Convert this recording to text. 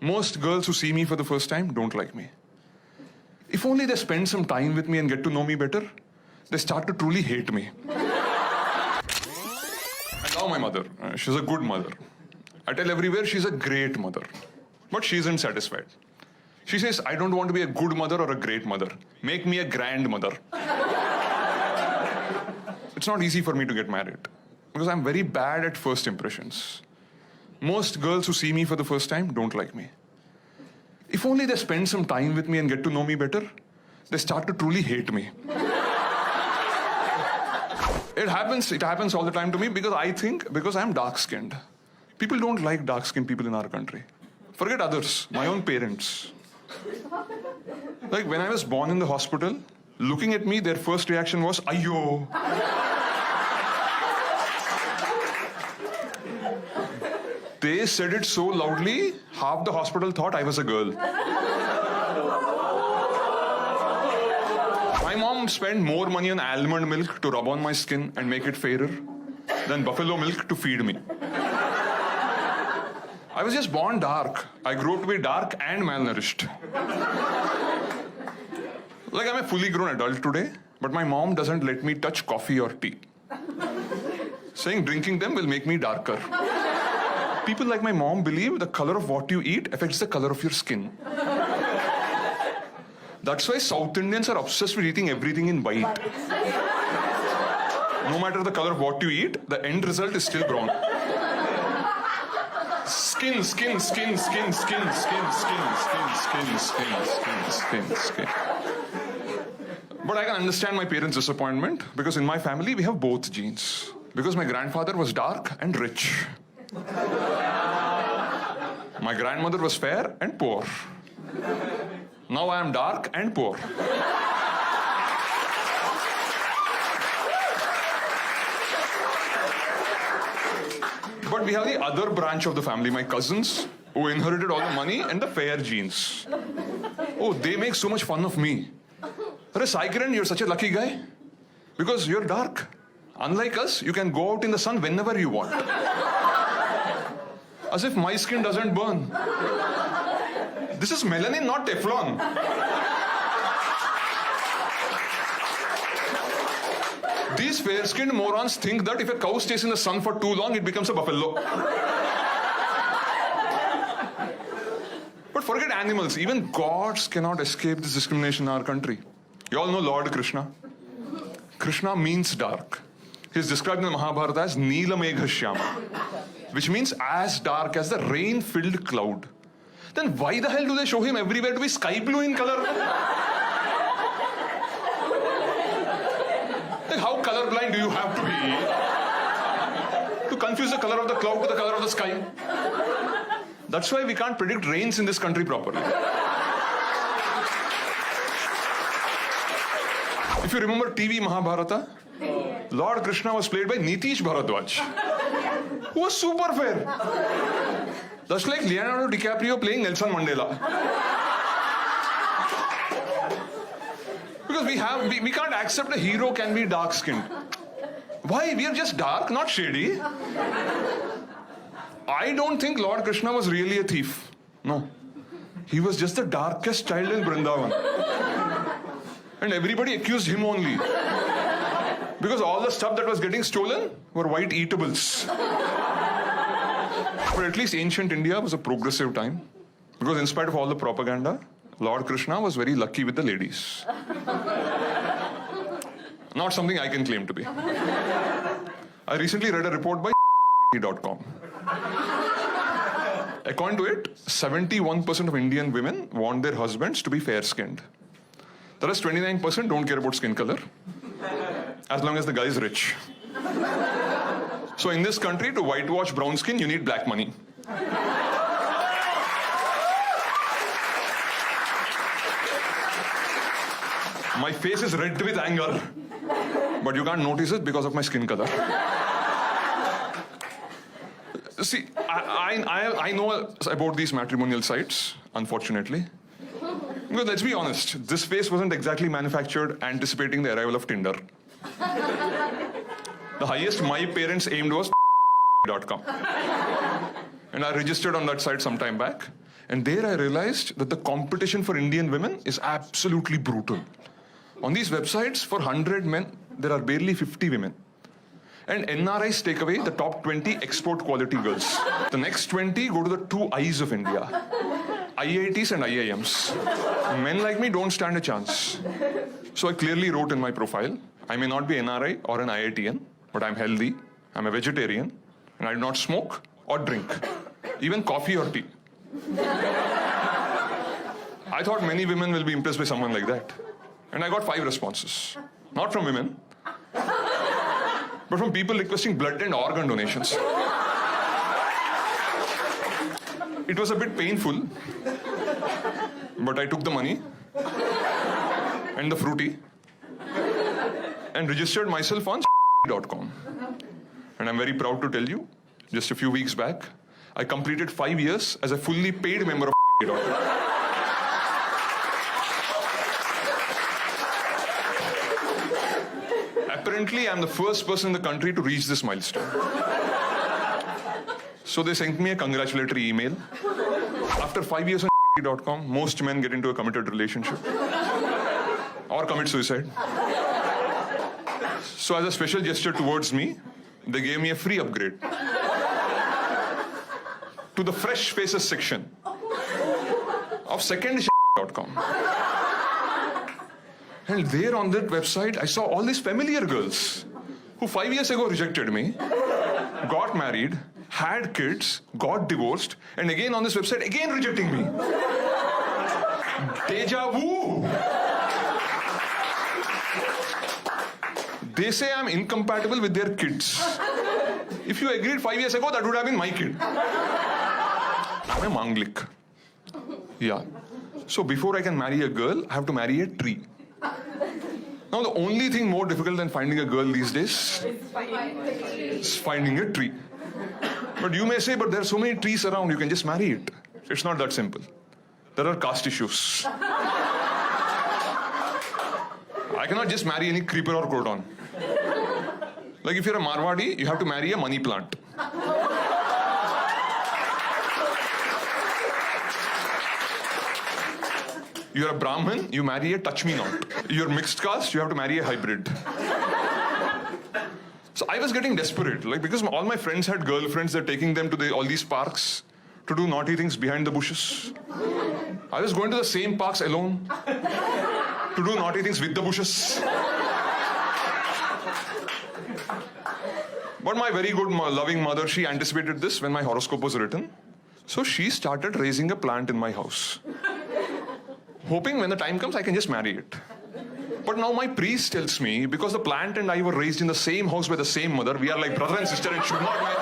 Most girls who see me for the first time don't like me. If only they spend some time with me and get to know me better, they start to truly hate me. I love my mother. She's a good mother. I tell everywhere she's a great mother. But she isn't satisfied. She says, I don't want to be a good mother or a great mother. Make me a grandmother. It's not easy for me to get married because I'm very bad at first impressions. Most girls who see me for the first time don't like me. If only they spend some time with me and get to know me better, they start to truly hate me. It happens all the time to me because I'm dark-skinned. People don't like dark-skinned people in our country. Forget others, my own parents. Like when I was born in the hospital, looking at me, their first reaction was, Ayyo. They said it so loudly, half the hospital thought I was a girl. My mom spent more money on almond milk to rub on my skin and make it fairer than buffalo milk to feed me. I was just born dark. I grew up to be dark and malnourished. Like I'm a fully grown adult today, but my mom doesn't let me touch coffee or tea. Saying drinking them will make me darker. People like my mom believe the color of what you eat affects the color of your skin. That's why South Indians are obsessed with eating everything in white. No matter the color of what you eat, the end result is still brown. Skin. But I can understand my parents' disappointment because in my family we have both genes. Because my grandfather was dark and rich. My grandmother was fair and poor. Now I am dark and poor. But we have the other branch of the family, my cousins, who inherited all the money and the fair genes. Oh, they make so much fun of me. Arey Sai Kiran, you're such a lucky guy. Because you're dark. Unlike us, you can go out in the sun whenever you want. As if my skin doesn't burn. This is melanin, not Teflon. These fair-skinned morons think that if a cow stays in the sun for too long, it becomes a buffalo. But forget animals. Even gods cannot escape this discrimination in our country. You all know Lord Krishna. Krishna means dark. He is described in the Mahabharata as Neela Megha Shyama, which means as dark as the rain-filled cloud. Then why the hell do they show him everywhere to be sky blue in color? Like how colorblind do you have to be to confuse the color of the cloud with the color of the sky? That's why we can't predict rains in this country properly. If you remember TV Mahabharata, Lord Krishna was played by Nitish Bharadwaj, who was super fair. That's like Leonardo DiCaprio playing Nelson Mandela. Because we can't accept a hero can be dark-skinned. Why? We are just dark, not shady. I don't think Lord Krishna was really a thief. No. He was just the darkest child in Vrindavan. And everybody accused him only. Because all the stuff that was getting stolen were white eatables. But at least ancient India was a progressive time. Because in spite of all the propaganda, Lord Krishna was very lucky with the ladies. Not something I can claim to be. I recently read a report by .com. According to it, 71% of Indian women want their husbands to be fair-skinned. The rest 29% don't care about skin color, as long as the guy is rich. So in this country, to whitewash brown skin, you need black money. My face is red with anger, but you can't notice it because of my skin color. See, I know about these matrimonial sites, unfortunately. Because let's be honest, this face wasn't exactly manufactured anticipating the arrival of Tinder. The highest my parents aimed was .com. And I registered on that site some time back. And there I realized that the competition for Indian women is absolutely brutal. On these websites, for 100 men, there are barely 50 women. And NRIs take away the top 20 export quality girls. The next 20 go to the two eyes of India, IITs and IIMs. Men like me don't stand a chance. So I clearly wrote in my profile, I may not be NRI or an IITian, but I'm healthy, I'm a vegetarian, and I do not smoke or drink, even coffee or tea. I thought many women will be impressed by someone like that. And I got 5 responses. Not from women, but from people requesting blood and organ donations. It was a bit painful, but I took the money and the fruity and registered myself on .com. And I'm very proud to tell you, just a few weeks back, I completed 5 years as a fully paid member of .com. Apparently, I'm the first person in the country to reach this milestone. So they sent me a congratulatory email. After 5 years on .com, most men get into a committed relationship or commit suicide. So as a special gesture towards me, they gave me a free upgrade to the Fresh Faces section of second.com. And there on that website, I saw all these familiar girls who 5 years ago rejected me, got married, had kids, got divorced, and again on this website, again rejecting me. Deja vu. They say I'm incompatible with their kids. If you agreed 5 years ago, that would have been my kid. I'm a Manglik. Yeah. So before I can marry a girl, I have to marry a tree. Now the only thing more difficult than finding a girl these days is finding a tree. But you may say, but there are so many trees around, you can just marry it. It's not that simple. There are caste issues. I cannot just marry any creeper or croton. Like if you're a Marwadi, you have to marry a money plant. You're a Brahmin, you marry a touch-me-not. You're mixed caste, you have to marry a hybrid. So I was getting desperate, like because all my friends had girlfriends, they're taking them to all these parks to do naughty things behind the bushes. I was going to the same parks alone to do naughty things with the bushes. But my very good, loving mother, she anticipated this when my horoscope was written. So she started raising a plant in my house, hoping when the time comes, I can just marry it. But now my priest tells me, because the plant and I were raised in the same house by the same mother, we are like brother and sister and should not marry.